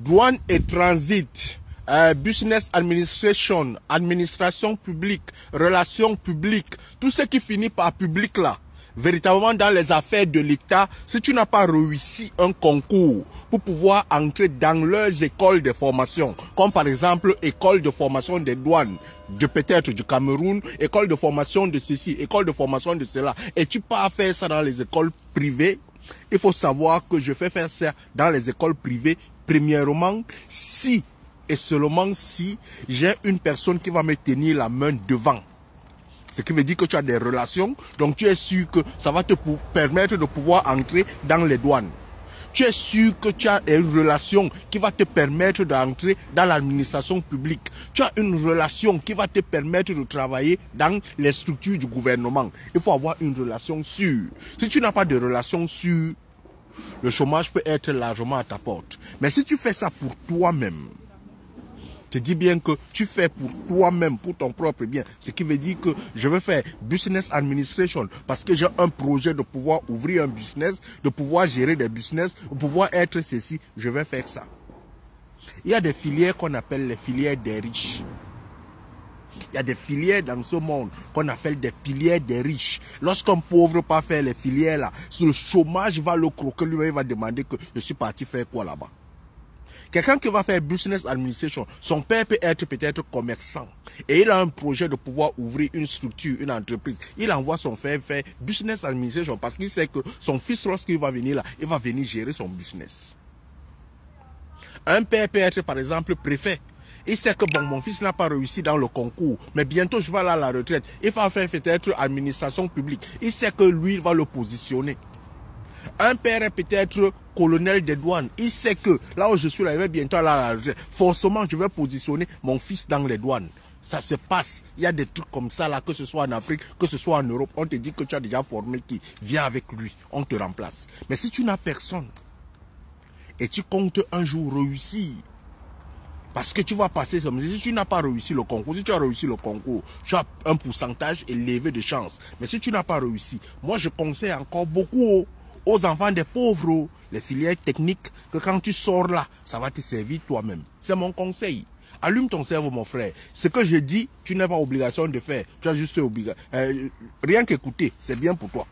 douane et transit, business administration, administration publique, relations publiques, tout ce qui finit par public là, véritablement dans les affaires de l'État, si tu n'as pas réussi un concours pour pouvoir entrer dans leurs écoles de formation, comme par exemple école de formation des douanes, peut-être du Cameroun, école de formation de ceci, école de formation de cela, et tu pars faire ça dans les écoles privées, il faut savoir que je fais faire ça dans les écoles privées, premièrement, si et seulement si j'ai une personne qui va me tenir la main devant. Ce qui veut dire que tu as des relations, donc tu es sûr que ça va te permettre de pouvoir entrer dans les douanes. Tu es sûr que tu as une relation qui va te permettre d'entrer dans l'administration publique. Tu as une relation qui va te permettre de travailler dans les structures du gouvernement. Il faut avoir une relation sûre. Si tu n'as pas de relation sûre, le chômage peut être largement à ta porte. Mais si tu fais ça pour toi-même, je dis bien que tu fais pour toi-même, pour ton propre bien. Ce qui veut dire que je vais faire business administration parce que j'ai un projet de pouvoir ouvrir un business, de pouvoir gérer des business, de pouvoir être ceci. Je vais faire ça. Il y a des filières qu'on appelle les filières des riches. Il y a des filières dans ce monde qu'on appelle des filières des riches. Lorsqu'un pauvre pas faire les filières là, le chômage va le croquer, lui va demander que je suis parti faire quoi là-bas. Quelqu'un qui va faire business administration, son père peut être peut-être commerçant et il a un projet de pouvoir ouvrir une structure, une entreprise. Il envoie son frère faire business administration parce qu'il sait que son fils, lorsqu'il va venir là, il va venir gérer son business. Un père peut être par exemple préfet. Il sait que bon, mon fils n'a pas réussi dans le concours, mais bientôt je vais aller à la retraite. Il va faire peut-être administration publique. Il sait que lui, il va le positionner. Un père est peut-être colonel des douanes. Il sait que là où je suis, là, il va bientôt aller à la retraite. Forcément, je vais positionner mon fils dans les douanes. Ça se passe. Il y a des trucs comme ça, là, que ce soit en Afrique, que ce soit en Europe. On te dit que tu as déjà formé qui vient avec lui. On te remplace. Mais si tu n'as personne et tu comptes un jour réussir, parce que tu vas passer, si tu n'as pas réussi le concours, si tu as réussi le concours, tu as un pourcentage élevé de chance. Mais si tu n'as pas réussi, moi je conseille encore beaucoup aux enfants des pauvres, les filières techniques, que quand tu sors là, ça va te servir toi-même. C'est mon conseil. Allume ton cerveau, mon frère. Ce que je dis, tu n'as pas obligation de faire. Tu as juste obligation. Rien qu'écouter, c'est bien pour toi.